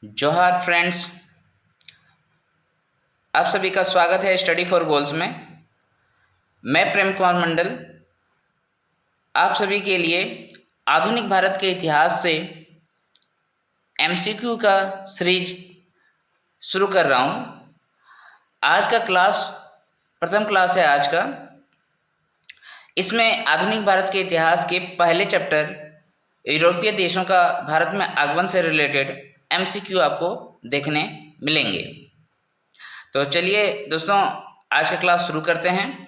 जोहार फ्रेंड्स, आप सभी का स्वागत है स्टडी फॉर गोल्स में। मैं प्रेम कुमार मंडल आप सभी के लिए आधुनिक भारत के इतिहास से एमसीक्यू का सीरीज शुरू कर रहा हूँ। आज का क्लास प्रथम क्लास है आज का। इसमें आधुनिक भारत के इतिहास के पहले चैप्टर यूरोपीय देशों का भारत में आगमन से रिलेटेड एमसीक्यू आपको देखने मिलेंगे। तो चलिए दोस्तों, आज का क्लास शुरू करते हैं।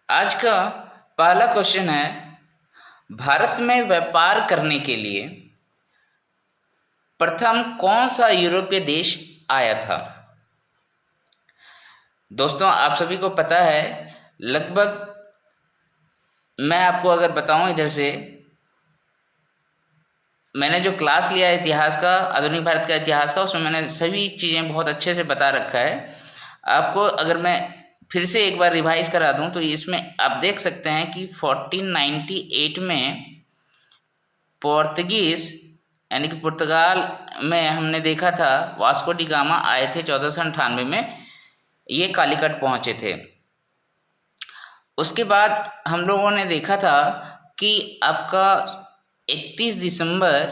आज का पहला क्वेश्चन है, भारत में व्यापार करने के लिए प्रथम कौन सा यूरोपीय देश आया था। दोस्तों, आप सभी को पता है, लगभग मैं आपको अगर बताऊं, इधर से मैंने जो क्लास लिया है इतिहास का, आधुनिक भारत का इतिहास का, उसमें मैंने सभी चीज़ें बहुत अच्छे से बता रखा है। आपको अगर मैं फिर से एक बार रिवाइज करा दूं तो इसमें आप देख सकते हैं कि 1498 में पोर्तुगीज़ यानी कि पुर्तगाल में हमने देखा था वास्को डी गामा आए थे 1498 में, ये कालीकट पहुँचे थे। उसके बाद हम लोगों ने देखा था कि आपका 31 दिसंबर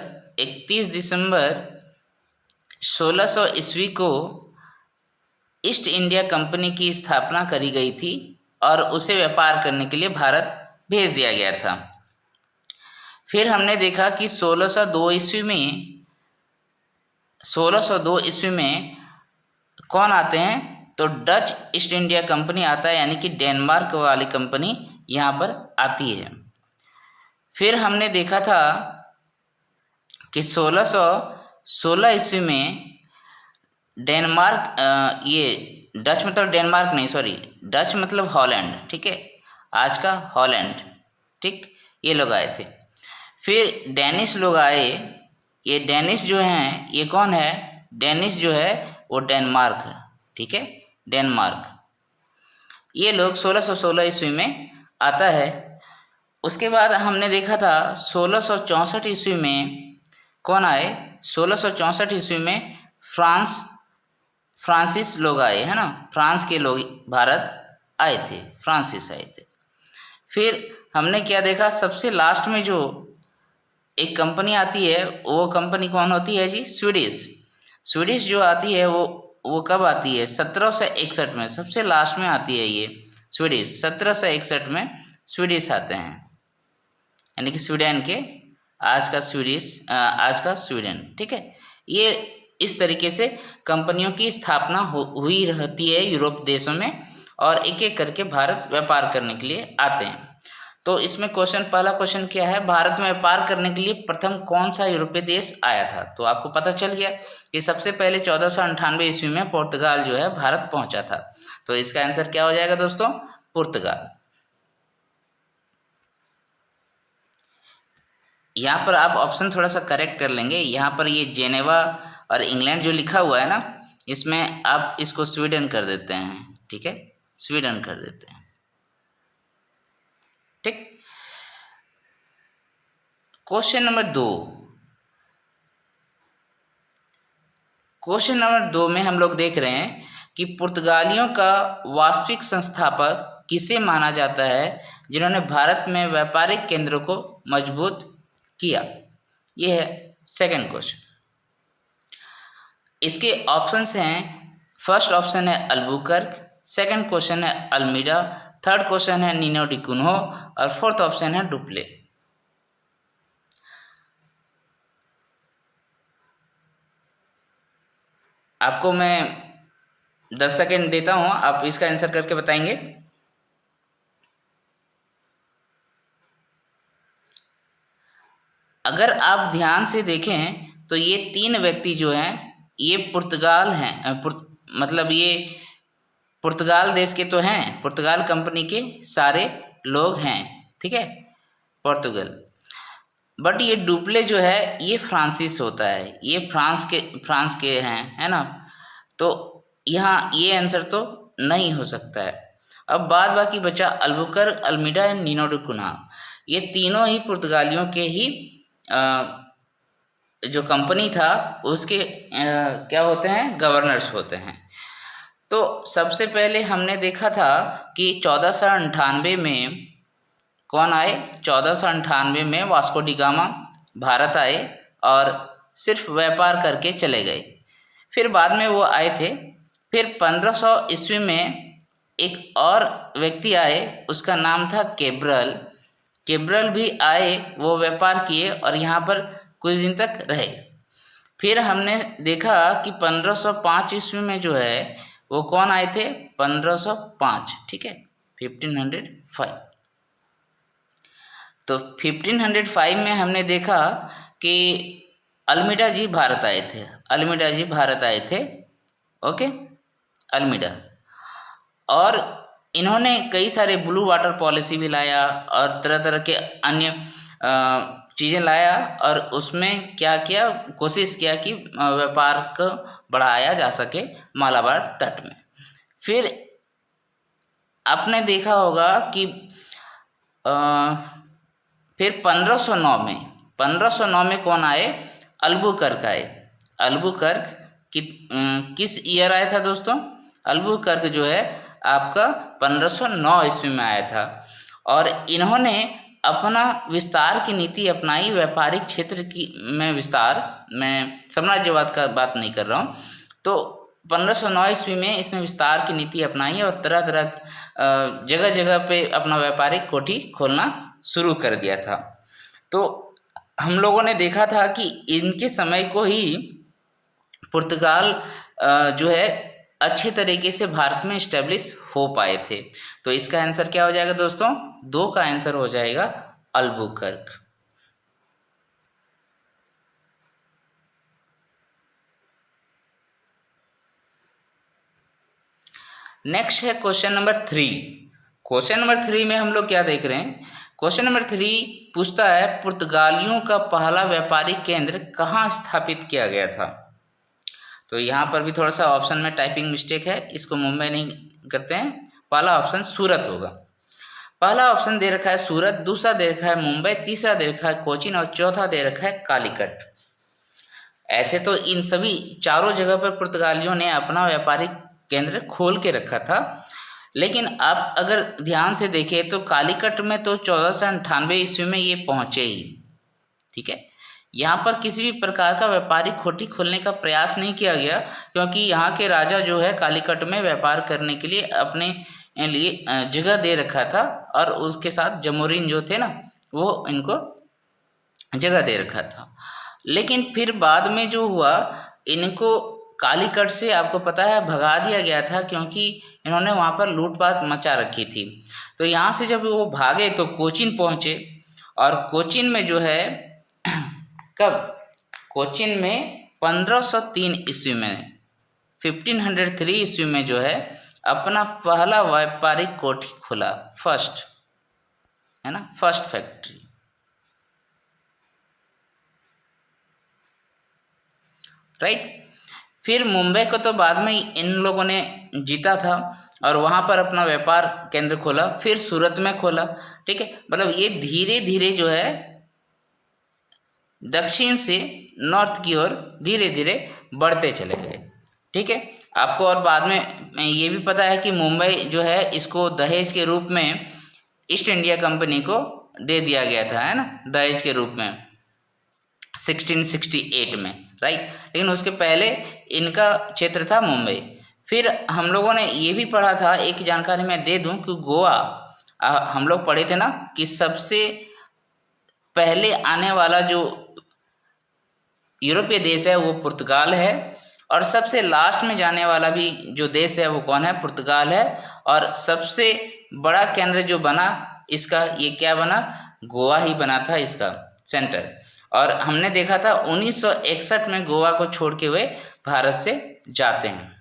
1600 ईस्वी को ईस्ट इंडिया कंपनी की स्थापना करी गई थी और उसे व्यापार करने के लिए भारत भेज दिया गया था। फिर हमने देखा कि 1602 ईस्वी में कौन आते हैं, तो डच ईस्ट इंडिया कंपनी आता है, यानी कि डेनमार्क वाली कंपनी यहाँ पर आती है। फिर हमने देखा था कि 1616 ईस्वी में डेनमार्क, ये डच मतलब डेनमार्क नहीं, सॉरी, डच मतलब हॉलैंड, ठीक है, आज का हॉलैंड, ठीक, ये लोग आए थे। फिर डेनिश लोग आए। ये डेनिश जो हैं, ये कौन है, डेनिश जो है वो डेनमार्क है, ठीक है, डेनमार्क। ये लोग 1616 ईस्वी में आता है। उसके बाद हमने देखा था 1664 ईस्वी में कौन आए, 1664 ईस्वी में फ्रांसीस लोग आए, है ना, फ्रांस के लोग भारत आए थे, फ्रांसीस आए थे। फिर हमने क्या देखा, सबसे लास्ट में जो एक कंपनी आती है, वो कंपनी कौन होती है जी, स्वीडिश जो आती है वो कब आती है, 1761 में, सबसे लास्ट में आती है ये स्वीडिश। 1761 में स्वीडिश आते हैं, यानी कि स्वीडन के, आज का स्वीडन, ठीक है। ये इस तरीके से कंपनियों की स्थापना हुई रहती है यूरोप देशों में, और एक एक करके भारत व्यापार करने के लिए आते हैं। तो इसमें पहला क्वेश्चन क्या है, भारत में व्यापार करने के लिए प्रथम कौन सा यूरोपीय देश आया था। तो आपको पता चल गया कि सबसे पहले 1498 ईस्वी में पुर्तगाल जो है भारत पहुंचा था। तो इसका आंसर क्या हो जाएगा दोस्तों, पुर्तगाल। यहाँ पर आप ऑप्शन थोड़ा सा करेक्ट कर लेंगे। यहाँ पर ये जेनेवा और इंग्लैंड जो लिखा हुआ है ना, इसमें आप इसको स्वीडन कर देते हैं, ठीक है, स्वीडन कर देते हैं, ठीक। क्वेश्चन नंबर 2 में हम लोग देख रहे हैं कि पुर्तगालियों का वास्तविक संस्थापक किसे माना जाता है, जिन्होंने भारत में व्यापारिक केंद्रों को मजबूत किया। ये है सेकंड क्वेश्चन। इसके ऑप्शंस हैं, फर्स्ट ऑप्शन है अल्बुकर्क, सेकंड क्वेश्चन है अल्मीडा, थर्ड क्वेश्चन है नीनो डी कुन्हो, और फोर्थ ऑप्शन है डुप्ले। आपको मैं 10 सेकेंड देता हूं, आप इसका आंसर करके बताएंगे। अगर आप ध्यान से देखें तो ये 3 व्यक्ति जो हैं, ये पुर्तगाल हैं, मतलब ये पुर्तगाल देश के तो हैं, पुर्तगाल कंपनी के सारे लोग हैं, ठीक है, पोर्तुगल। बट ये डुप्ले जो है ये फ्रांसिस होता है, ये फ्रांस के हैं, है ना। तो यहाँ ये आंसर तो नहीं हो सकता है। अब बाद बाकी बचा अल्बुकर्क, अल्मीडा एंड निनो डी कुन्हा। ये तीनों ही पुर्तगालियों के ही जो कंपनी था उसके क्या होते हैं, गवर्नर्स होते हैं। तो सबसे पहले हमने देखा था कि 1498 में कौन आए, 1498 में वास्को डी गामा भारत आए और सिर्फ व्यापार करके चले गए। फिर बाद में वो आए थे। फिर 1500 ईस्वी में एक और व्यक्ति आए, उसका नाम था केब्रल। केब्रल भी आए, वो व्यापार किए और यहाँ पर कुछ दिन तक रहे। फिर हमने देखा कि 1505 ईस्वी में जो है वो कौन आए थे, 1505, ठीक है, 1505। तो 1505 में हमने देखा कि अल्मीडा जी भारत आए थे, अल्मीडा जी भारत आए थे, ओके, अल्मीडा। और इन्होंने कई सारे ब्लू वाटर पॉलिसी भी लाया और तरह तरह के अन्य चीज़ें लाया और उसमें क्या किया, कोशिश किया कि व्यापार को बढ़ाया जा सके मालाबार तट में। फिर आपने देखा होगा कि फिर 1509 में कौन आए, अल्बुकर्क आए। अल्बुकर्क किस ईयर आया था दोस्तों, अल्बुकर्क जो है आपका 1509 ईस्वी में आया था। और इन्होंने अपना विस्तार की नीति अपनाई, व्यापारिक क्षेत्र की में विस्तार, मैं साम्राज्यवाद का बात नहीं कर रहा हूँ। तो 1509 ईस्वी में इसने विस्तार की नीति अपनाई और तरह तरह जगह जगह पे अपना व्यापारिक कोठी खोलना शुरू कर दिया था। तो हम लोगों ने देखा था कि इनके समय को ही पुर्तगाल जो है अच्छे तरीके से भारत में इस्टेब्लिश हो पाए थे। तो इसका आंसर क्या हो जाएगा दोस्तों, 2 का आंसर हो जाएगा अल्बुकर्क। नेक्स्ट है क्वेश्चन नंबर 3। क्वेश्चन नंबर 3 में हम लोग क्या देख रहे हैं, क्वेश्चन नंबर 3 पूछता है पुर्तगालियों का पहला व्यापारिक केंद्र कहाँ स्थापित किया गया था। तो यहाँ पर भी थोड़ा सा ऑप्शन में टाइपिंग मिस्टेक है, इसको मुंबई नहीं करते हैं, पहला ऑप्शन सूरत होगा। पहला ऑप्शन दे रखा है सूरत, दूसरा दे रखा है मुंबई, तीसरा दे रखा है कोचीन और चौथा दे रखा है कालीकट। ऐसे तो इन सभी चारों जगह पर पुर्तगालियों ने अपना व्यापारिक केंद्र खोल के रखा था, लेकिन आप अगर ध्यान से देखें तो कालीकट में तो 1498 ईस्वी में ये पहुँचे ही, ठीक है। यहाँ पर किसी भी प्रकार का व्यापारिक कोठी खोलने का प्रयास नहीं किया गया, क्योंकि यहाँ के राजा जो है कालीकट में व्यापार करने के लिए अपने लिए जगह दे रखा था और उसके साथ जमोरिन जो थे ना वो इनको जगह दे रखा था। लेकिन फिर बाद में जो हुआ, इनको कालीकट से आपको पता है भगा दिया गया था, क्योंकि इन्होंने वहाँ पर लूटपाट मचा रखी थी। तो यहाँ से जब वो भागे तो कोचीन पहुँचे और कोचीन में जो है कब, कोचीन में 1503 ईस्वी में, 1503 ईस्वी में जो है अपना पहला व्यापारिक कोठी खोला, फर्स्ट, है ना, फर्स्ट फैक्ट्री, राइट। फिर मुंबई को तो बाद में इन लोगों ने जीता था और वहाँ पर अपना व्यापार केंद्र खोला, फिर सूरत में खोला, ठीक है। मतलब ये धीरे धीरे जो है दक्षिण से नॉर्थ की ओर धीरे धीरे बढ़ते चले गए, ठीक है। आपको और बाद में ये भी पता है कि मुंबई जो है इसको दहेज के रूप में ईस्ट इंडिया कंपनी को दे दिया गया था, है ना, दहेज के रूप में 1668 में, राइट। लेकिन उसके पहले इनका क्षेत्र था मुंबई। फिर हम लोगों ने ये भी पढ़ा था, एक जानकारी मैं दे दूं कि गोवा, हम लोग पढ़े थे ना कि सबसे पहले आने वाला जो यूरोपीय देश है वो पुर्तगाल है और सबसे लास्ट में जाने वाला भी जो देश है वो कौन है, पुर्तगाल है। और सबसे बड़ा केंद्र जो बना इसका, ये क्या बना, गोवा ही बना था इसका सेंटर। और हमने देखा था 1961 में गोवा को छोड़ के हुए भारत से जाते हैं।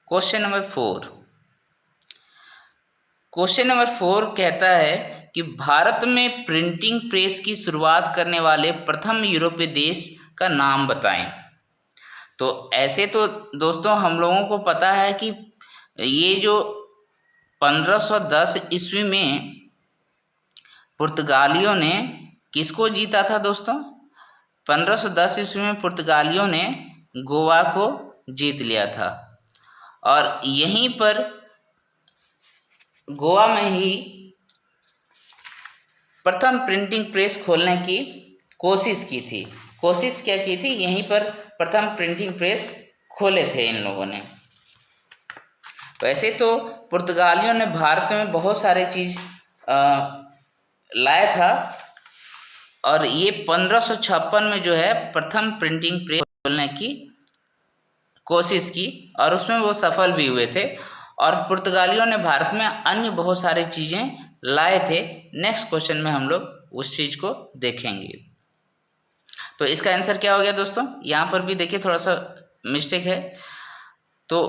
क्वेश्चन नंबर 4, क्वेश्चन नंबर 4 कहता है कि भारत में प्रिंटिंग प्रेस की शुरुआत करने वाले प्रथम यूरोपीय देश का नाम बताएं। तो ऐसे तो दोस्तों हम लोगों को पता है कि ये जो 1510 ईस्वी में पुर्तगालियों ने किसको जीता था दोस्तों? 1510 ईस्वी में पुर्तगालियों ने गोवा को जीत लिया था और यहीं पर गोवा में ही प्रथम प्रिंटिंग प्रेस खोलने की कोशिश की थी। कोशिश क्या की थी? यहीं पर प्रथम प्रिंटिंग प्रेस खोले थे इन लोगों ने। वैसे तो पुर्तगालियों ने भारत में बहुत सारे चीज़ लाया था और ये 1556 में जो है प्रथम प्रिंटिंग प्रेस खोलने की कोशिश की और उसमें वो सफल भी हुए थे। और पुर्तगालियों ने भारत में अन्य बहुत सारी चीज़ें लाए थे। नेक्स्ट क्वेश्चन में हम लोग उस चीज़ को देखेंगे। तो इसका आंसर क्या हो गया दोस्तों? यहाँ पर भी देखिए थोड़ा सा मिस्टेक है, तो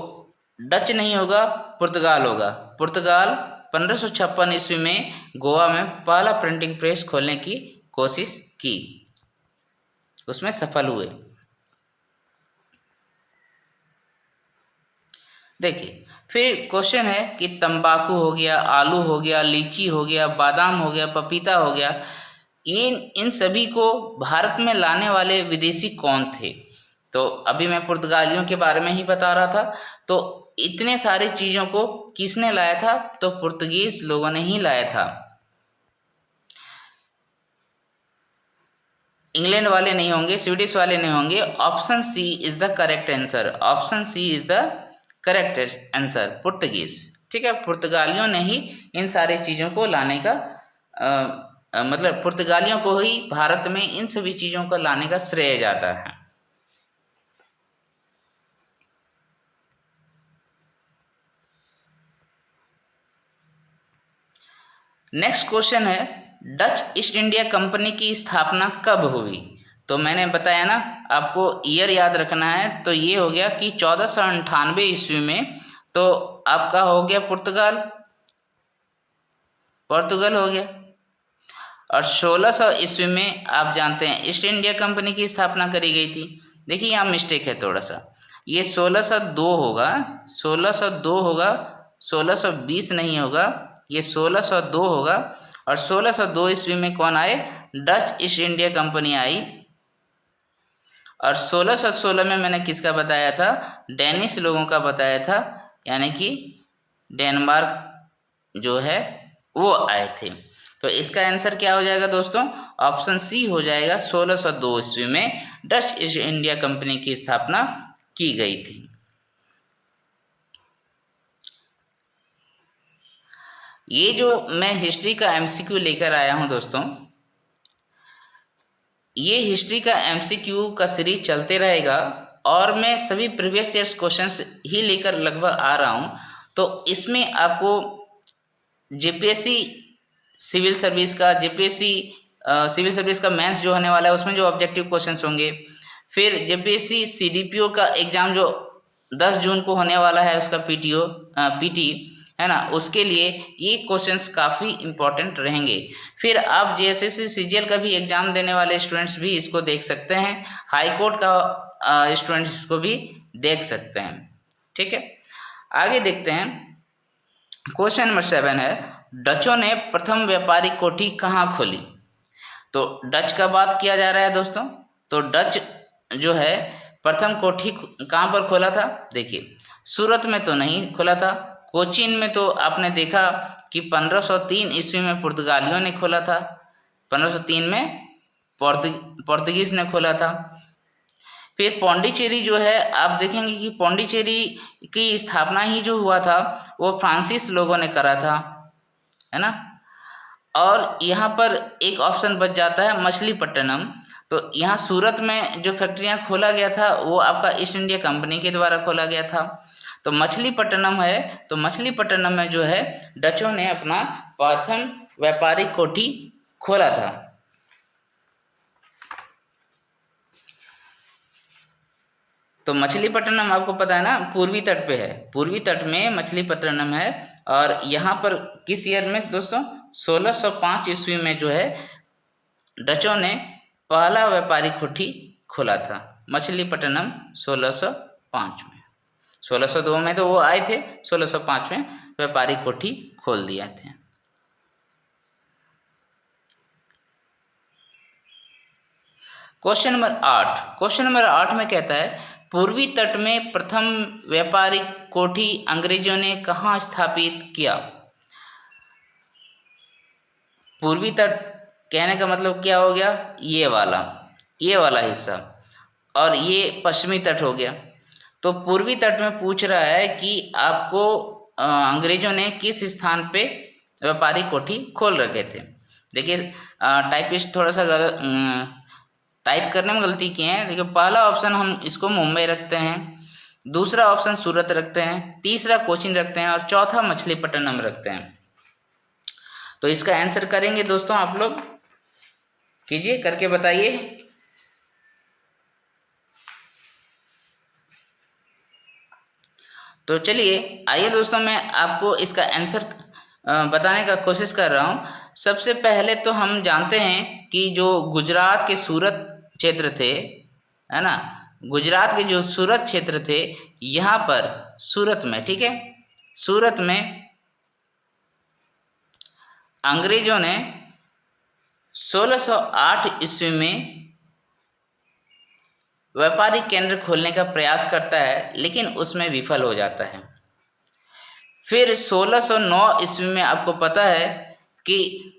डच नहीं होगा, पुर्तगाल होगा। पुर्तगाल 1556 ईस्वी में गोवा में पहला प्रिंटिंग प्रेस खोलने की कोशिश की, उसमें सफल हुए। देखिए फिर क्वेश्चन है कि तंबाकू हो गया, आलू हो गया, लीची हो गया, बादाम हो गया, पपीता हो गया, इन सभी को भारत में लाने वाले विदेशी कौन थे? तो अभी मैं पुर्तगालियों के बारे में ही बता रहा था। तो इतने सारी चीज़ों को किसने लाया था? तो पुर्तगीज लोगों ने ही लाया था। इंग्लैंड वाले नहीं होंगे, स्वीडिश वाले नहीं होंगे। Option C is the correct answer. Option C is the correct answer, Portuguese. ठीक है, पुर्तगालियों ने ही इन सारी चीज़ों को लाने का मतलब पुर्तगालियों को ही भारत में इन सभी चीज़ों को लाने का श्रेय जाता है। नेक्स्ट क्वेश्चन है, डच ईस्ट इंडिया कंपनी की स्थापना कब हुई? तो मैंने बताया ना आपको ईयर याद रखना है। तो ये हो गया कि 1498 ईस्वी में। तो आपका हो गया पुर्तगाल हो गया। और 1600 ईस्वी में आप जानते हैं ईस्ट इंडिया कंपनी की स्थापना करी गई थी। देखिए यहाँ मिस्टेक है थोड़ा सा, ये 1602 होगा, 1602 होगा, 1620 नहीं होगा, ये 1602 होगा। और 1602 ईस्वी में कौन आए? डच ईस्ट इंडिया कंपनी आई। और 1616 में मैंने किसका बताया था? डेनिश लोगों का बताया था, यानी कि डेनमार्क जो है वो आए थे। तो इसका आंसर क्या हो जाएगा दोस्तों? ऑप्शन सी हो जाएगा। 1602 ईस्वी में डच ईस्ट इंडिया कंपनी की स्थापना की गई थी। ये जो मैं हिस्ट्री का एमसीक्यू लेकर आया हूं दोस्तों, ये हिस्ट्री का एमसीक्यू का सीरीज चलते रहेगा और मैं सभी प्रीवियस ईयर्स क्वेश्चंस ही लेकर लगभग आ रहा हूं। तो इसमें आपको जेपीएससी सिविल सर्विस का, जेपीएससी सिविल सर्विस का मेंस जो होने वाला है उसमें जो ऑब्जेक्टिव क्वेश्चंस होंगे, फिर जेपीएससी सीडीपीओ का एग्ज़ाम जो 10 जून को होने वाला है उसका पीटी है ना, उसके लिए ये क्वेश्चंस काफ़ी इम्पोर्टेंट रहेंगे। फिर आप जेएसएससी सीजीएल का भी एग्ज़ाम देने वाले स्टूडेंट्स भी इसको देख सकते हैं, हाई कोर्ट का स्टूडेंट्स इसको भी देख सकते हैं। ठीक है, आगे देखते हैं। क्वेश्चन नंबर 7 है, डचों ने प्रथम व्यापारिक कोठी कहाँ खोली? तो डच का बात किया जा रहा है दोस्तों। तो डच जो है प्रथम कोठी कहाँ पर खोला था? देखिए सूरत में तो नहीं खोला था, कोचीन में तो आपने देखा कि 1503 ईस्वी में पुर्तगालियों ने खोला था, 1503 में पोर्तुगीज ने खोला था। फिर पौंडीचेरी जो है आप देखेंगे कि पौंडीचेरी की स्थापना ही जो हुआ था वो फ्रांसीस लोगों ने करा था, है ना। और यहाँ पर एक ऑप्शन बच जाता है मछलीपट्टनम। तो यहाँ सूरत में जो फैक्ट्रियाँ खोला गया था वो आपका ईस्ट इंडिया कंपनी के द्वारा खोला गया था। तो मछलीपट्टनम है, तो मछलीपट्टनम में जो है डचों ने अपना प्रथम व्यापारिक कोठी खोला था। तो मछलीपट्टनम आपको पता है ना पूर्वी तट पे है, पूर्वी तट में मछलीपट्टनम है और यहाँ पर किस ईयर में दोस्तों 1605 ईस्वी में जो है डचों ने पहला व्यापारिक कुठी खोला था, मछलीपट्टनम 1605 में। 1602 में तो वो आए थे, 1605 में व्यापारिक कोठी खोल दिया थे। क्वेश्चन नंबर 8 में कहता है पूर्वी तट में प्रथम व्यापारिक कोठी अंग्रेजों ने कहाँ स्थापित किया। पूर्वी तट कहने का मतलब क्या हो गया, ये वाला हिस्सा, और ये पश्चिमी तट हो गया। तो पूर्वी तट में पूछ रहा है कि आपको अंग्रेजों ने किस स्थान पे व्यापारिक कोठी खोल रखे थे। देखिए टाइपिस्ट थोड़ा सा टाइप करने में गलती किए हैं। देखिए पहला ऑप्शन हम इसको मुंबई रखते हैं, दूसरा ऑप्शन सूरत रखते हैं, तीसरा कोचीन रखते हैं और चौथा मछलीपट्टनम रखते हैं। तो इसका आंसर करेंगे दोस्तों, आप लोग कीजिए, करके बताइए। तो चलिए आइए दोस्तों, मैं आपको इसका आंसर बताने का कोशिश कर रहा हूँ। सबसे पहले तो हम जानते हैं कि जो गुजरात के सूरत क्षेत्र थे, है ना, गुजरात के जो सूरत क्षेत्र थे, यहाँ पर सूरत में, ठीक है, सूरत में अंग्रेजों ने 1608 ईस्वी में व्यापारिक केंद्र खोलने का प्रयास करता है, लेकिन उसमें विफल हो जाता है। फिर 1609 ईस्वी में आपको पता है कि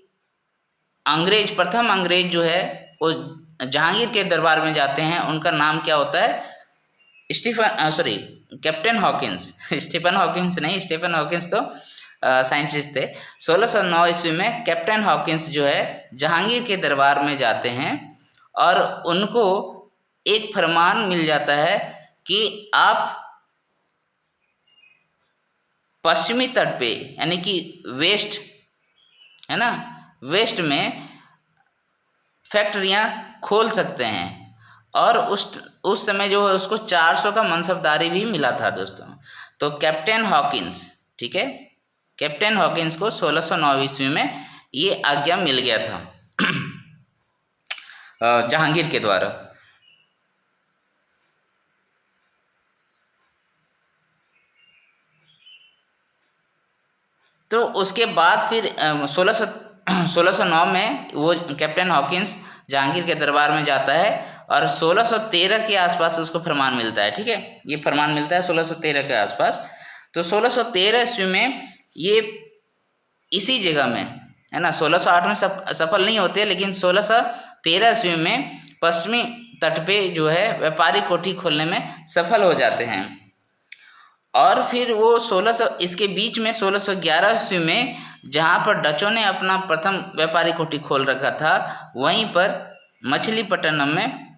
प्रथम अंग्रेज जो है वो जहांगीर के दरबार में जाते हैं। उनका नाम क्या होता है, कैप्टन हॉकिंस। स्टीफन हॉकिंस नहीं, स्टीफन हॉकिंस तो साइंटिस्ट थे। 1609 ईस्वी में कैप्टन हॉकिंस जो है जहांगीर के दरबार में जाते हैं और उनको एक फरमान मिल जाता है कि आप पश्चिमी तट पे, यानी कि वेस्ट, है ना, वेस्ट में फैक्ट्रियां खोल सकते हैं। और उस समय जो है उसको 400 का मनसबदारी भी मिला था दोस्तों। तो कैप्टन हॉकिंस, ठीक है, कैप्टन हॉकिंस को 1609 ईस्वी में ये आज्ञा मिल गया था जहांगीर के द्वारा। तो उसके बाद फिर 1609 में वो कैप्टन हॉकिंस जहांगीर के दरबार में जाता है और 1613 के आसपास उसको फरमान मिलता है, ठीक है, ये फरमान मिलता है 1613 के आसपास। तो 1613 ईस्वी में ये इसी जगह में, है ना, 1608 में सफल नहीं होते, लेकिन 1613 ईस्वी में पश्चिमी तट पे जो है व्यापारिक कोठी खोलने में सफल हो जाते हैं। और फिर वो इसके बीच में 1611 ईस्वी में जहाँ पर डचों ने अपना प्रथम व्यापारिक कोठी खोल रखा था, वहीं पर मछलीपट्टनम में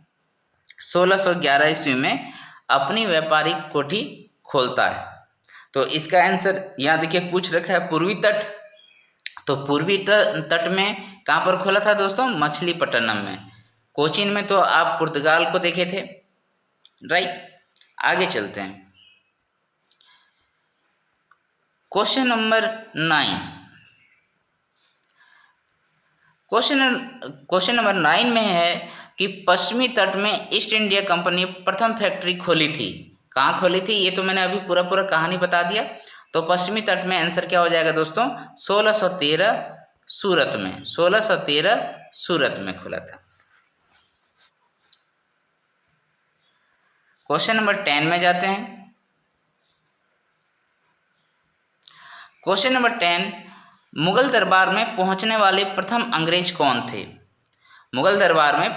1611 ईस्वी में अपनी व्यापारिक कोठी खोलता है। तो इसका आंसर यहाँ देखिए पूछ रखा है पूर्वी तट। तो पूर्वी तट में कहाँ पर खोला था दोस्तों, मछलीपट्टनम में। कोचीन में तो आप पुर्तगाल को देखे थे, राइट। आगे चलते हैं, क्वेश्चन नंबर 9। क्वेश्चन नंबर 9 में है कि पश्चिमी तट में ईस्ट इंडिया कंपनी प्रथम फैक्ट्री खोली थी। कहाँ खोली थी, ये तो मैंने अभी पूरा कहानी बता दिया। तो पश्चिमी तट में आंसर क्या हो जाएगा दोस्तों, 1613 सूरत में, 1613 सूरत में खोला था। क्वेश्चन नंबर 10 में जाते हैं। क्वेश्चन नंबर 10, मुगल दरबार में पहुंचने वाले प्रथम अंग्रेज कौन थे। मुगल दरबार में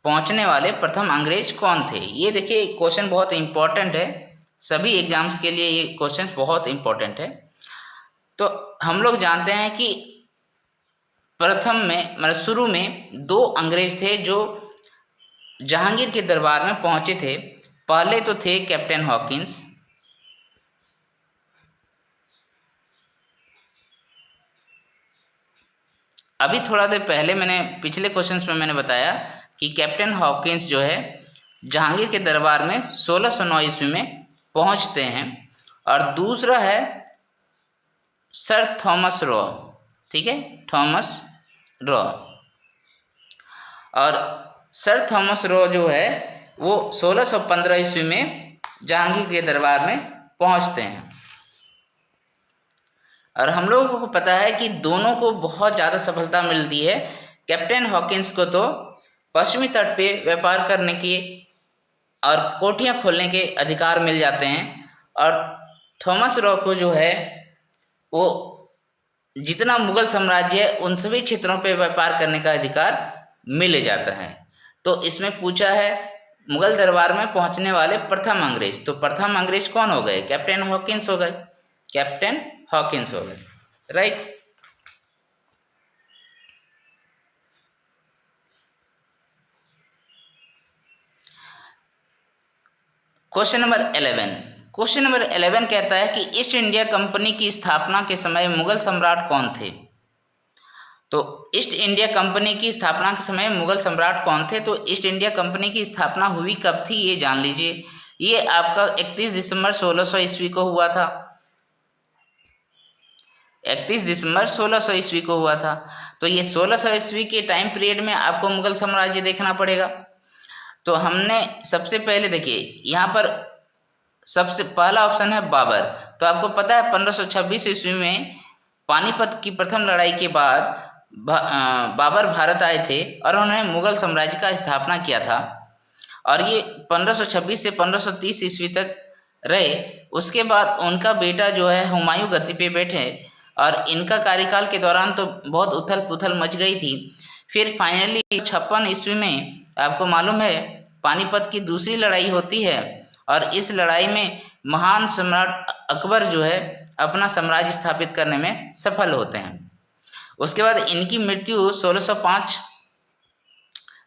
पहुंचने वाले प्रथम अंग्रेज कौन थे। ये देखिए क्वेश्चन बहुत इंपॉर्टेंट है, सभी एग्जाम्स के लिए ये क्वेश्चन बहुत इंपॉर्टेंट है। तो हम लोग जानते हैं कि प्रथम में, मतलब शुरू में 2 अंग्रेज थे जो जहांगीर के दरबार में पहुंचे थे। पहले तो थे कैप्टन हॉकिंस, अभी थोड़ा देर पहले मैंने पिछले क्वेश्चंस में मैंने बताया कि कैप्टन हॉकिंस जो है जहांगीर के दरबार में 1609 ईस्वी में पहुंचते हैं। और दूसरा है सर थॉमस रॉ, ठीक है, थॉमस रॉ। और सर थॉमस रॉ जो है वो 1615 ईस्वी में जहांगीर के दरबार में पहुंचते हैं। और हम लोगों को पता है कि दोनों को बहुत ज़्यादा सफलता मिलती है। कैप्टन हॉकिंस को तो पश्चिमी तट पे व्यापार करने की और कोठियाँ खोलने के अधिकार मिल जाते हैं, और थॉमस रॉ को जो है वो जितना मुगल साम्राज्य है उन सभी क्षेत्रों पे व्यापार करने का अधिकार मिल जाता है। तो इसमें पूछा है मुगल दरबार में पहुंचने वाले प्रथम अंग्रेज, तो प्रथम अंग्रेज कौन हो गए? कैप्टन हॉकिंस हो गए, कैप्टन हॉकिंस हो गए, right. Question number 11, question number 11 कहता है कि ईस्ट इंडिया कंपनी की स्थापना के समय मुगल सम्राट कौन थे? तो ईस्ट इंडिया कंपनी की स्थापना के समय मुगल सम्राट कौन थे? तो ईस्ट इंडिया कंपनी की स्थापना हुई कब थी ये जान लीजिए। ये आपका 31 दिसंबर 1600 ईस्वी को हुआ था। 31 दिसंबर 1600 ईस्वी को हुआ था। तो ये 1600 ईस्वी के टाइम पीरियड में आपको मुगल साम्राज्य देखना पड़ेगा। तो हमने सबसे पहले देखिए यहाँ पर सबसे पहला ऑप्शन है बाबर। तो आपको पता है 1526 ईस्वी में पानीपत की प्रथम लड़ाई के बाद बाबर भारत आए थे और उन्होंने मुगल साम्राज्य का स्थापना किया था, और ये 1526 से 1530 ईस्वी तक रहे। उसके बाद उनका बेटा जो है हुमायूं गद्दी पे बैठे, और इनका कार्यकाल के दौरान तो बहुत उथल पुथल मच गई थी। फिर फाइनली 56 ईस्वी में आपको मालूम है पानीपत की दूसरी लड़ाई होती है, और इस लड़ाई में महान सम्राट अकबर जो है अपना साम्राज्य स्थापित करने में सफल होते हैं। उसके बाद इनकी मृत्यु 1605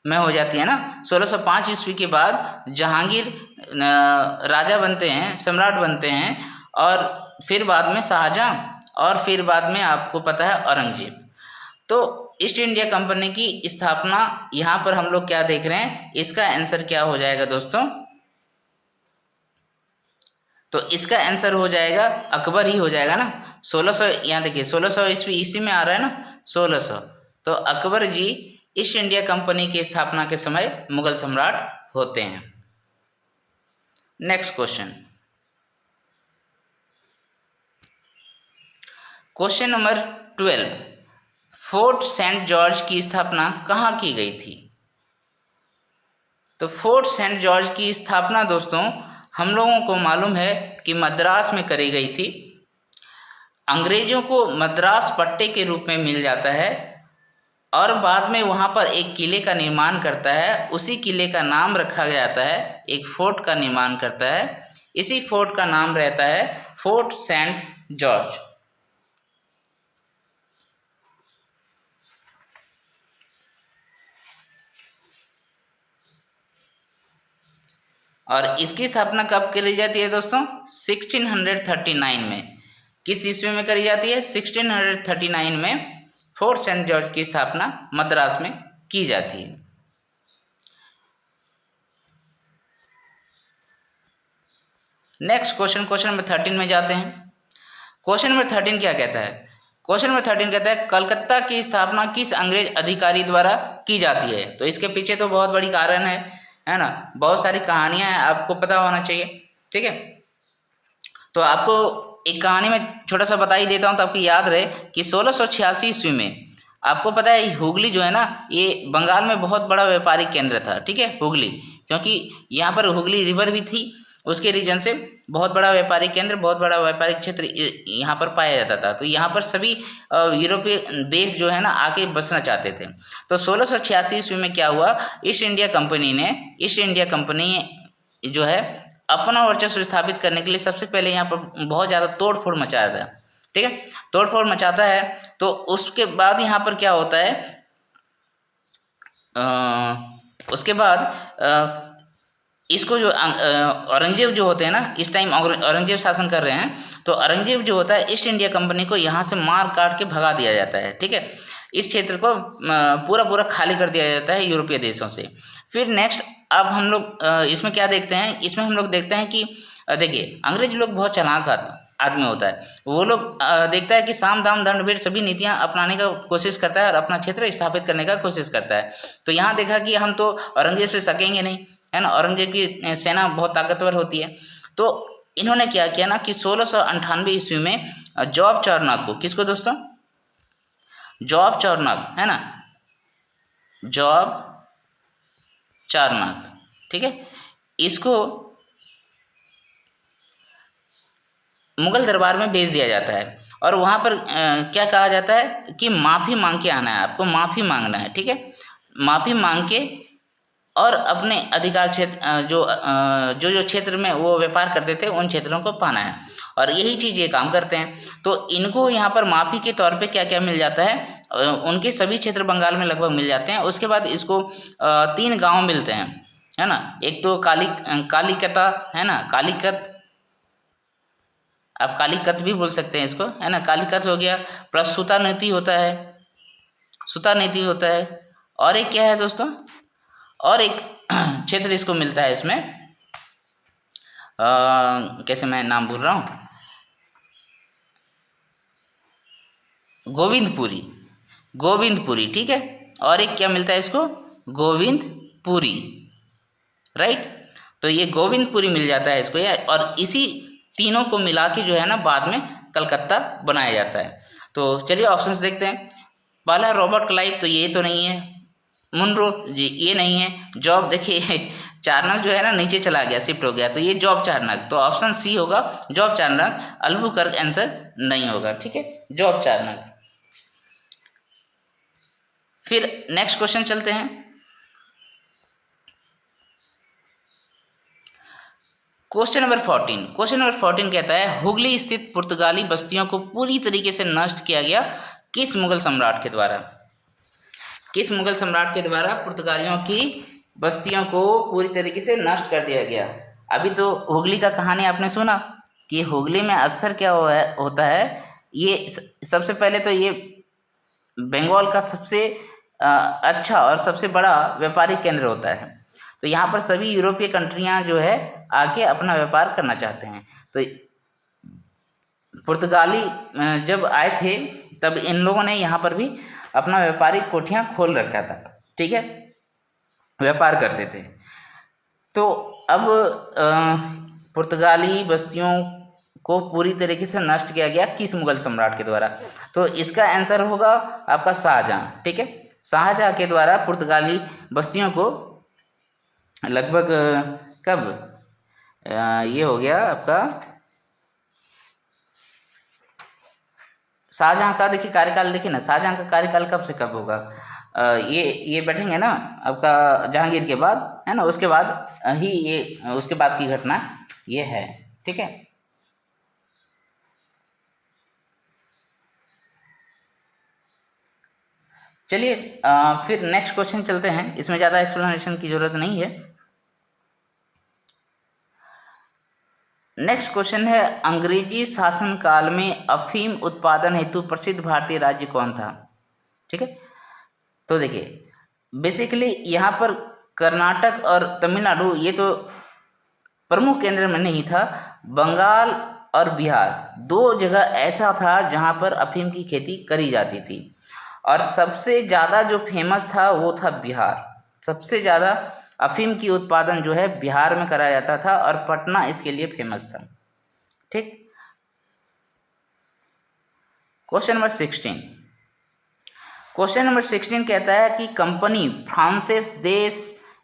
में हो जाती है ना। 1605 ईस्वी के बाद जहांगीर राजा बनते हैं, सम्राट बनते हैं, और फिर बाद में शाहजहां, और फिर बाद में आपको पता है औरंगजेब। तो ईस्ट इंडिया कंपनी की स्थापना यहाँ पर हम लोग क्या देख रहे हैं, इसका आंसर क्या हो जाएगा दोस्तों? तो इसका आंसर हो जाएगा अकबर ही हो जाएगा ना। 1600, यहाँ देखिए 1600 ईस्वी इसी में आ रहा है ना 1600। तो Akbar ji East India Company की स्थापना के समय मुगल सम्राट होते हैं। Next question, question number 12, Fort Saint George की स्थापना कहाँ की गई थी? तो फोर्ट सेंट जॉर्ज की स्थापना दोस्तों हम लोगों को मालूम है कि मद्रास में करी गई थी। अंग्रेजों को मद्रास पट्टे के रूप में मिल जाता है, और बाद में वहाँ पर एक किले का निर्माण करता है, उसी किले का नाम रखा जाता है, एक फोर्ट का निर्माण करता है, इसी फोर्ट का नाम रहता है फोर्ट सेंट जॉर्ज। और इसकी स्थापना कब करी जाती है दोस्तों? 1639 में। किस ईस्वी में करी जाती है? 1639 में फोर्ट सेंट जॉर्ज की स्थापना मद्रास में की जाती है। नेक्स्ट क्वेश्चन, क्वेश्चन नंबर 13 में जाते हैं। क्वेश्चन नंबर 13 क्या कहता है? क्वेश्चन नंबर 13 कहता है कलकत्ता की स्थापना किस अंग्रेज अधिकारी द्वारा की जाती है? तो इसके पीछे तो बहुत बड़ी कारण है ना, बहुत सारी कहानियां हैं, आपको पता होना चाहिए, ठीक है। तो आपको एक कहानी में छोटा सा बता ही देता हूँ तो आपको याद रहे कि 1686 ईस्वी में आपको पता है हुगली जो है ना, ये बंगाल में बहुत बड़ा व्यापारिक केंद्र था, ठीक है, हुगली, क्योंकि यहाँ पर हुगली रिवर भी थी, उसके रीजन से बहुत बड़ा व्यापारिक केंद्र, बहुत बड़ा व्यापारिक क्षेत्र यहाँ पर पाया जाता था। तो यहाँ पर सभी यूरोपीय देश जो है ना आके बसना चाहते थे। तो 1686 ईस्वी में क्या हुआ, ईस्ट इंडिया कंपनी जो है अपना वर्चस्व स्थापित करने के लिए सबसे पहले यहाँ पर बहुत ज़्यादा तोड़फोड़ मचाया था, ठीक है, तोड़फोड़ मचाता है। तो उसके बाद यहाँ पर क्या होता है, उसके बाद इसको जो औरंगजेब जो होते हैं ना, इस टाइम औरंगजेब शासन कर रहे हैं, तो औरंगजेब जो होता है ईस्ट इंडिया कंपनी को यहाँ से मार काट के भगा दिया जाता है, ठीक है, इस क्षेत्र को पूरा खाली कर दिया जाता है यूरोपीय देशों से। फिर नेक्स्ट अब हम लोग इसमें क्या देखते हैं, इसमें हम लोग देखते हैं कि देखिए अंग्रेज लोग बहुत चालाक आदमी होता है, वो लोग देखता है कि साम दाम दंड भेद सभी नीतियां अपनाने का कोशिश करता है और अपना क्षेत्र स्थापित करने का कोशिश करता है। तो यहाँ देखा कि हम तो औरंगजेब से सकेंगे नहीं, है ना, औरंगजेब की सेना बहुत ताकतवर होती है। तो इन्होंने क्या किया ना कि 1698 ईस्वी में जॉब चार्नक को, किसको दोस्तों, जॉब चार्नक, है ना, जॉब चार्नक, ठीक है, इसको मुगल दरबार में भेज दिया जाता है और वहाँ पर क्या कहा जाता है कि माफ़ी मांग के आना है, आपको माफ़ी मांगना है, ठीक है, माफ़ी मांग के और अपने अधिकार क्षेत्र जो क्षेत्र में वो व्यापार करते थे उन क्षेत्रों को पाना है, और यही चीज़ ये काम करते हैं। तो इनको यहाँ पर माफ़ी के तौर पे क्या क्या मिल जाता है, उनके सभी क्षेत्र बंगाल में लगभग मिल जाते हैं। उसके बाद इसको 3 गांव मिलते हैं, है ना, एक तो कालीकता, है ना, कालीकत, आप कालीकत भी बोल सकते हैं इसको, है ना, कालीकत हो गया, प्लस सूता नीति होता है, सूता नीति होता है, और एक क्या है दोस्तों, और एक क्षेत्र इसको मिलता है इसमें, कैसे मैं नाम भूल रहा हूँ, गोविंदपुरी, गोविंदपुरी, ठीक है, और एक क्या मिलता है इसको, गोविंदपुरी, राइट। तो ये गोविंदपुरी मिल जाता है इसको, या और इसी तीनों को मिला के जो है ना बाद में कलकत्ता बनाया जाता है। तो चलिए ऑप्शंस देखते हैं। पहला रॉबर्ट क्लाइव, तो ये तो नहीं है, मुनरो जी ये नहीं है, जॉब देखिए चार्नक जो है ना नीचे चला गया, शिफ्ट हो गया, तो ये जॉब चार्नक, तो ऑप्शन सी होगा जॉब चार्नक, अल्बुकर्क आंसर नहीं होगा, ठीक है, जॉब चार्नक। फिर नेक्स्ट क्वेश्चन चलते हैं। क्वेश्चन नंबर 14, क्वेश्चन नंबर 14 कहता है हुगली स्थित पुर्तगाली बस्तियों को पूरी तरीके से नष्ट किया गया किस मुगल सम्राट के द्वारा, किस मुगल सम्राट के द्वारा पुर्तगालियों की बस्तियों को पूरी तरीके से नष्ट कर दिया गया। अभी तो हुगली का कहानी आपने सुना कि हुगली में अक्सर क्या होता है, ये सबसे पहले तो ये बंगाल का सबसे अच्छा और सबसे बड़ा व्यापारिक केंद्र होता है। तो यहाँ पर सभी यूरोपीय कंट्रियाँ जो है आके अपना व्यापार करना चाहते हैं। तो पुर्तगाली जब आए थे तब इन लोगों ने यहाँ पर भी अपना व्यापारिक कोठियाँ खोल रखा था, ठीक है, व्यापार करते थे। तो अब पुर्तगाली बस्तियों को पूरी तरीके से नष्ट किया गया किस मुगल सम्राट के द्वारा, तो इसका आंसर होगा आपका शाहजहाँ, ठीक है, शाहजहाँ के द्वारा पुर्तगाली बस्तियों को लगभग कब ये हो गया आपका, शाहजहाँ का देखिए कार्यकाल, देखिए ना शाहजहाँ का कार्यकाल कब से कब होगा, ये बैठेंगे ना आपका जहांगीर के बाद, है ना, उसके बाद ही ये उसके बाद की घटना ये है, ठीक है। चलिए फिर नेक्स्ट क्वेश्चन चलते हैं, इसमें ज़्यादा एक्सप्लेनेशन की जरूरत नहीं है। नेक्स्ट क्वेश्चन है अंग्रेजी शासनकाल में अफीम उत्पादन हेतु प्रसिद्ध भारतीय राज्य कौन था, ठीक है। तो देखिए बेसिकली यहाँ पर कर्नाटक और तमिलनाडु ये तो प्रमुख केंद्र में नहीं था, बंगाल और बिहार 2 जगह ऐसा था जहाँ पर अफीम की खेती करी जाती थी, और सबसे ज़्यादा जो फेमस था वो था बिहार। सबसे ज़्यादा अफीम की उत्पादन जो है बिहार में कराया जाता था और पटना इसके लिए फेमस था, ठीक। क्वेश्चन नंबर 16, क्वेश्चन नंबर 16 कहता है कि कंपनी फ्रांसेस देश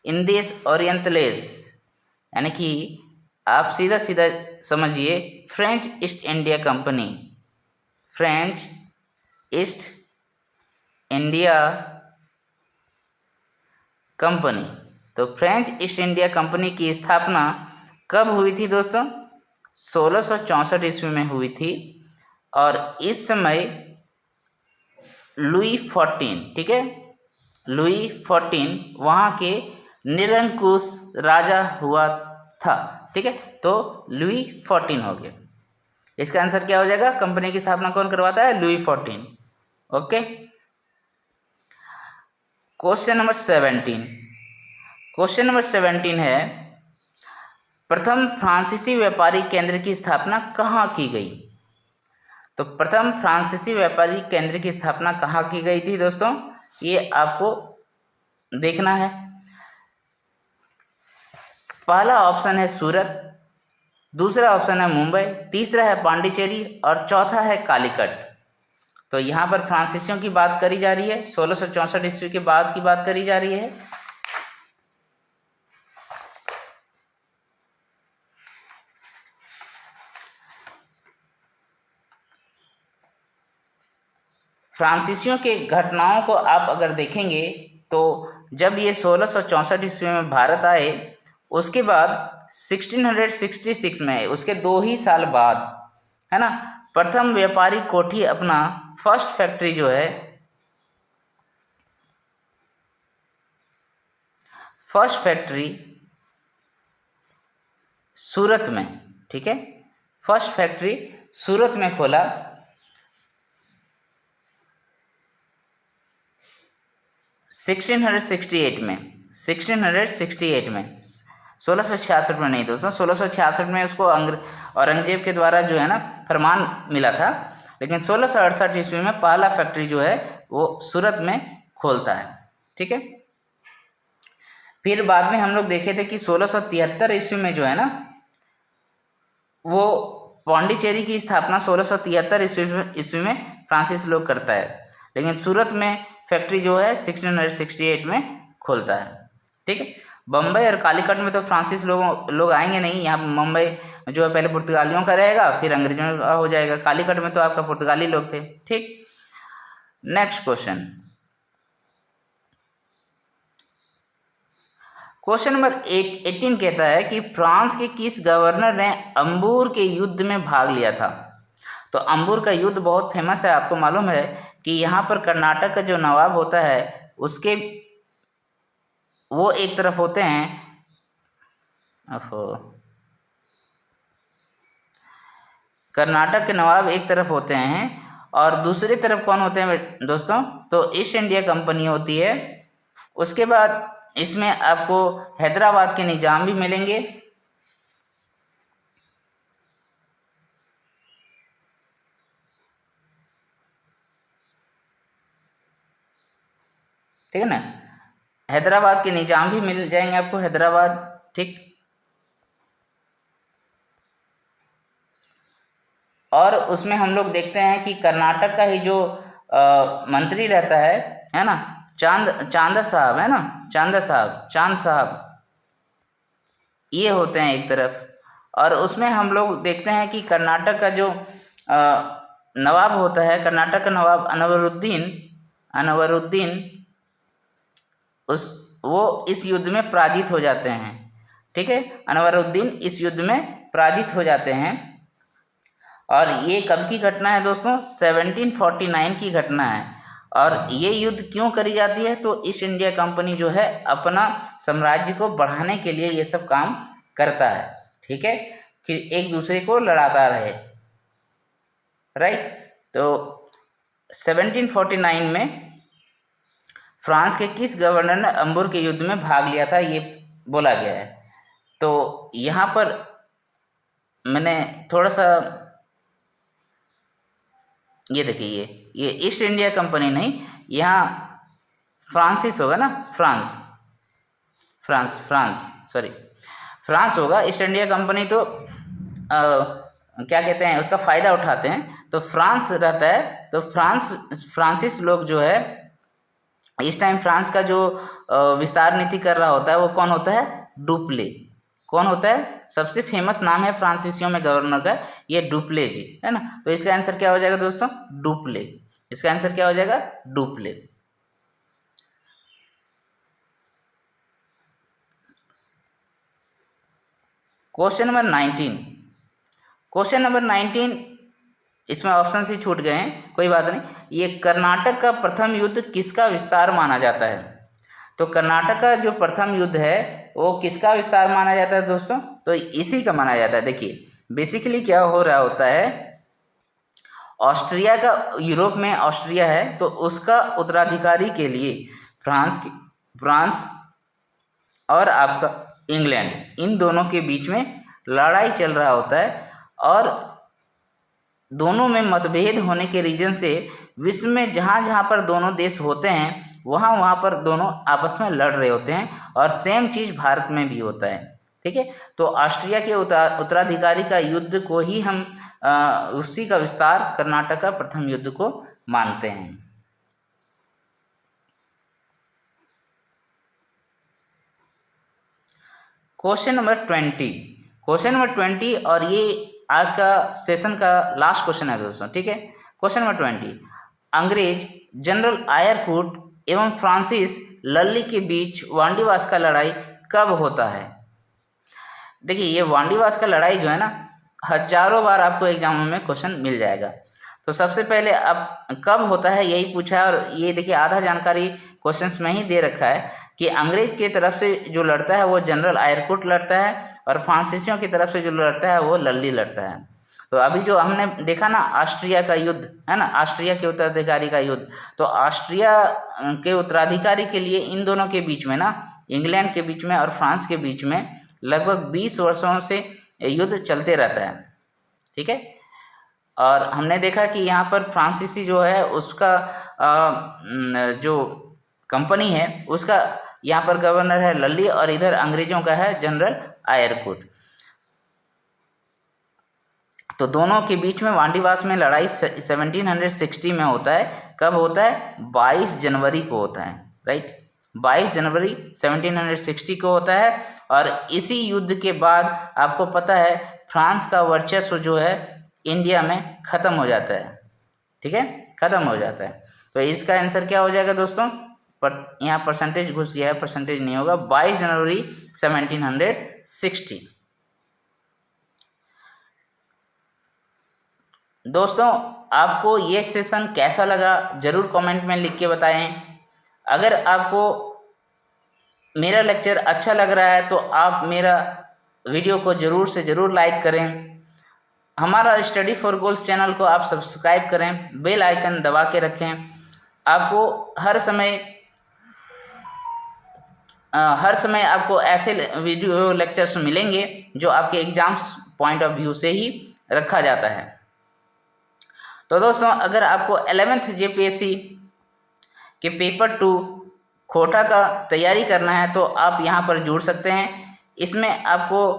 इंदेश ओरिएंटलेस, यानी कि आप सीधा सीधा समझिए French east India company, French east India company, तो फ्रेंच ईस्ट इंडिया कंपनी की स्थापना कब हुई थी दोस्तों, 1664 ईस्वी में हुई थी, और इस समय लुई 14, ठीक है, लुई 14 वहाँ के निरंकुश राजा हुआ था, ठीक है, तो लुई 14 हो गया। इसका आंसर क्या हो जाएगा, कंपनी की स्थापना कौन करवाता है, Louis 14, okay. Question number 17, question number 17 है प्रथम फ्रांसीसी व्यापारिक केंद्र की स्थापना कहाँ की गई, तो प्रथम फ्रांसीसी व्यापारिक केंद्र की स्थापना कहाँ की गई थी दोस्तों, ये आपको देखना है। पहला ऑप्शन है सूरत, दूसरा ऑप्शन है मुंबई, तीसरा है पांडिचेरी और चौथा है कालीकट। तो यहाँ पर फ्रांसीसियों की बात करी जा रही है, 1664 ईस्वी के बाद की बात करी जा रही है। फ्रांसीसियों के घटनाओं को आप अगर देखेंगे तो जब ये 1664 ईस्वी में भारत आए, उसके बाद 1666 में, उसके 2 ही साल बाद, है ना, प्रथम व्यापारी कोठी अपना फर्स्ट फैक्ट्री जो है, फर्स्ट फैक्ट्री सूरत में, ठीक है, फर्स्ट फैक्ट्री सूरत में खोला। 1668 में, 1668 में, 1666 में नहीं दोस्तों, 1666 में उसको औरंगजेब के द्वारा जो है ना फरमान मिला था, लेकिन 1668 ईस्वी में पहला फैक्ट्री जो है वो सूरत में खोलता है, ठीक है। फिर बाद में हम लोग देखे थे कि 1673 ईस्वी में जो है ना वो पांडिचेरी की स्थापना 1673 ईस्वी में फ्रांसीसी लोग करता है, लेकिन सूरत में फैक्ट्री जो है 1668 में खोलता है, ठीक है। बम्बई और कालीकट में तो फ्रांसीसी लोग आएंगे नहीं, यहाँ मुंबई जो है पहले पुर्तगालियों का रहेगा, फिर अंग्रेजों का हो जाएगा, कालीकट में तो आपका पुर्तगाली लोग थे, ठीक। नेक्स्ट क्वेश्चन, क्वेश्चन नंबर 18 कहता है कि फ्रांस के किस गवर्नर ने अंबूर के युद्ध में भाग लिया था। तो अंबूर का युद्ध बहुत फेमस है, आपको मालूम है कि यहाँ पर कर्नाटक का जो नवाब होता है उसके वो एक तरफ होते हैं, कर्नाटक के नवाब एक तरफ होते हैं और दूसरी तरफ कौन होते हैं दोस्तों, तो ईस्ट इंडिया कंपनी होती है। उसके बाद इसमें आपको हैदराबाद के निजाम भी मिलेंगे, ठीक है ना, हैदराबाद के निजाम भी मिल जाएंगे आपको, हैदराबाद, ठीक। और उसमें हम लोग देखते हैं कि कर्नाटक का ही जो मंत्री रहता है ना, चांद साहब, है ना, चांद साहब ये होते हैं एक तरफ। और उसमें हम लोग देखते हैं कि कर्नाटक का जो नवाब होता है, कर्नाटक का नवाब अनवरुद्दीन वो इस युद्ध में पराजित हो जाते हैं, ठीक है, अनवरुद्दीन इस युद्ध में पराजित हो जाते हैं। और ये कब की घटना है दोस्तों, 1749 की घटना है। और ये युद्ध क्यों करी जाती है, तो ईस्ट इंडिया कंपनी जो है अपना साम्राज्य को बढ़ाने के लिए ये सब काम करता है, ठीक है, कि एक दूसरे को लड़ाता रहे, राइट। तो 1749 में फ्रांस के किस गवर्नर ने अंबूर के युद्ध में भाग लिया था, ये बोला गया है। तो यहाँ पर मैंने थोड़ा सा ये देखिए, ये ईस्ट इंडिया कंपनी नहीं, यहाँ फ्रांसिस होगा ना, फ्रांस होगा। ईस्ट इंडिया कंपनी तो क्या कहते हैं, उसका फ़ायदा उठाते हैं, तो फ्रांस रहता है। तो फ्रांसिस लोग जो है इस टाइम फ्रांस का जो विस्तार नीति कर रहा होता है वो कौन होता है, डुप्ले। कौन होता है, सबसे फेमस नाम है फ्रांसीसियों में गवर्नर का, ये डुप्ले जी, है ना। तो इसका आंसर क्या हो जाएगा दोस्तों, डुप्ले। इसका आंसर क्या हो जाएगा, डुप्ले। क्वेश्चन नंबर 19, इसमें ऑप्शन ही छूट गए हैं, कोई बात नहीं। ये कर्नाटक का प्रथम युद्ध किसका विस्तार माना जाता है। तो कर्नाटक का जो प्रथम युद्ध है वो किसका विस्तार माना जाता है दोस्तों, तो इसी का माना जाता है। देखिए बेसिकली क्या हो रहा होता है, ऑस्ट्रिया का, यूरोप में ऑस्ट्रिया है, तो उसका उत्तराधिकारी के लिए फ्रांस और आपका इंग्लैंड, इन दोनों के बीच में लड़ाई चल रहा होता है। और दोनों में मतभेद होने के रीजन से विश्व में जहाँ जहाँ पर दोनों देश होते हैं वहाँ वहाँ पर दोनों आपस में लड़ रहे होते हैं, और सेम चीज़ भारत में भी होता है। ठीक है, तो ऑस्ट्रिया के उत्तराधिकारी का युद्ध को ही हम उसी का विस्तार कर्नाटक का प्रथम युद्ध को मानते हैं। क्वेश्चन नंबर 20 और ये आज का सेशन का लास्ट क्वेश्चन है दोस्तों। ठीक है, क्वेश्चन नंबर 20, अंग्रेज जनरल आयरकूट एवं फ्रांसिस लल्ली के बीच वांडीवास का लड़ाई कब होता है? देखिए, ये वांडीवास का लड़ाई जो है ना, हजारों बार आपको एग्जामों में क्वेश्चन मिल जाएगा। तो सबसे पहले अब कब होता है यही पूछा है, और ये देखिए आधा जानकारी क्वेश्चंस में ही दे रखा है कि अंग्रेज की तरफ से जो लड़ता है वो जनरल आयरकूट लड़ता है, और फ्रांसीसियों की तरफ से जो लड़ता है वो लल्ली लड़ता है। तो अभी जो हमने देखा ना ऑस्ट्रिया का युद्ध है ना, ऑस्ट्रिया के उत्तराधिकारी का युद्ध, तो ऑस्ट्रिया के उत्तराधिकारी के लिए इन दोनों के बीच में ना, इंग्लैंड के बीच में और फ्रांस के बीच में लगभग 20 वर्षों से युद्ध चलते रहता है। ठीक है, और हमने देखा कि यहाँ पर फ्रांसीसी जो है उसका जो कंपनी है उसका यहाँ पर गवर्नर है लल्ली, और इधर अंग्रेजों का है जनरल आयरकूट। तो दोनों के बीच में वांडीवास में लड़ाई 1760 में होता है। कब होता है? 22 जनवरी को होता है, राइट, 22 जनवरी 1760 को होता है। और इसी युद्ध के बाद आपको पता है फ्रांस का वर्चस्व जो है इंडिया में ख़त्म हो जाता है। ठीक है, ख़त्म हो जाता है। तो इसका आंसर क्या हो जाएगा दोस्तों? पर यहाँ परसेंटेज घुस गया है, परसेंटेज नहीं होगा, 22 जनवरी 1760। दोस्तों, आपको ये सेशन कैसा लगा ज़रूर कमेंट में लिख के बताएं। अगर आपको मेरा लेक्चर अच्छा लग रहा है तो आप मेरा वीडियो को ज़रूर से ज़रूर लाइक करें। हमारा स्टडी फॉर गोल्स चैनल को आप सब्सक्राइब करें, बेल आइकन दबा के रखें। आपको हर समय आपको ऐसे वीडियो लेक्चर्स मिलेंगे जो आपके एग्जाम्स पॉइंट ऑफ व्यू से ही रखा जाता है। तो दोस्तों, अगर आपको 11th जेपीएससी के पेपर 2 कोटा का तैयारी करना है तो आप यहाँ पर जुड़ सकते हैं। इसमें आपको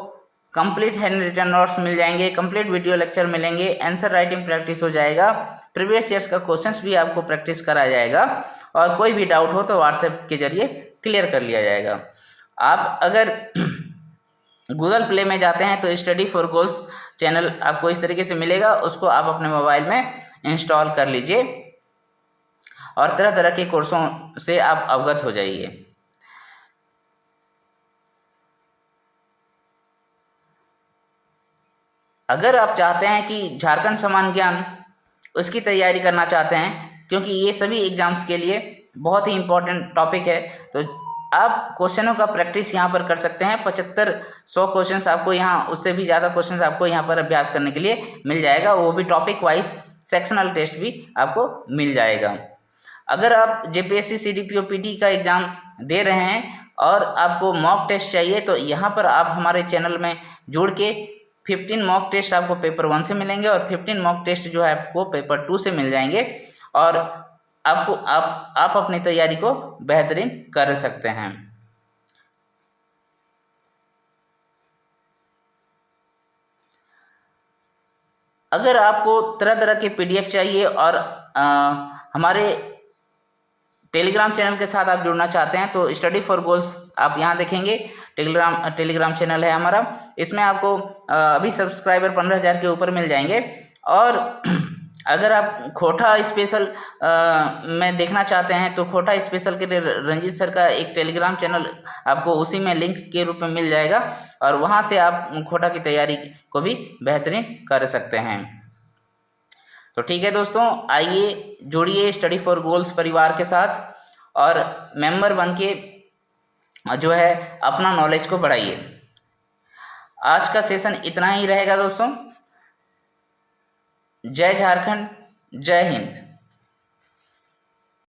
कंप्लीट हैंड रिटन नोट्स मिल जाएंगे, कंप्लीट वीडियो लेक्चर मिलेंगे, आंसर राइटिंग प्रैक्टिस हो जाएगा, प्रीवियस ईयर्स का क्वेश्चंस भी आपको प्रैक्टिस कराया जाएगा, और कोई भी डाउट हो तो व्हाट्सएप के जरिए क्लियर कर लिया जाएगा। आप अगर गूगल प्ले में जाते हैं तो स्टडी फॉर गोल्स चैनल आपको इस तरीके से मिलेगा, उसको आप अपने मोबाइल में इंस्टॉल कर लीजिए और तरह तरह के कोर्सों से आप अवगत हो जाइए। अगर आप चाहते हैं कि झारखंड समान ज्ञान उसकी तैयारी करना चाहते हैं, क्योंकि ये सभी एग्जाम्स के लिए बहुत ही इम्पोर्टेंट टॉपिक है, तो आप क्वेश्चनों का प्रैक्टिस यहाँ पर कर सकते हैं। 75-100 क्वेश्चंस आपको यहाँ, उससे भी ज़्यादा क्वेश्चंस आपको यहाँ पर अभ्यास करने के लिए मिल जाएगा, वो भी टॉपिक वाइज सेक्शनल टेस्ट भी आपको मिल जाएगा। अगर आप जेपीएससी सीडीपीओ पीटी का एग्ज़ाम दे रहे हैं और आपको मॉक टेस्ट चाहिए तो यहाँ पर आप हमारे चैनल में जुड़ के 15 मॉक टेस्ट आपको पेपर 1 से मिलेंगे और 15 मॉक टेस्ट जो है आपको पेपर 2 से मिल जाएंगे, और आपको आप अपनी तैयारी को बेहतरीन कर सकते हैं। अगर आपको तरह तरह के पीडीएफ चाहिए और हमारे टेलीग्राम चैनल के साथ आप जुड़ना चाहते हैं तो स्टडी फॉर गोल्स आप यहाँ देखेंगे, टेलीग्राम चैनल है हमारा। इसमें आपको अभी सब्सक्राइबर 15,000 के ऊपर मिल जाएंगे। और अगर आप खोटा स्पेशल में देखना चाहते हैं तो खोटा स्पेशल के लिए रंजीत सर का एक टेलीग्राम चैनल आपको उसी में लिंक के रूप में मिल जाएगा, और वहाँ से आप खोटा की तैयारी को भी बेहतरीन कर सकते हैं। तो ठीक है दोस्तों, आइए जुड़िए स्टडी फॉर गोल्स परिवार के साथ और मेंबर बन के जो है अपना नॉलेज को बढ़ाइए। आज का सेशन इतना ही रहेगा दोस्तों। जय झारखंड, जय हिंद।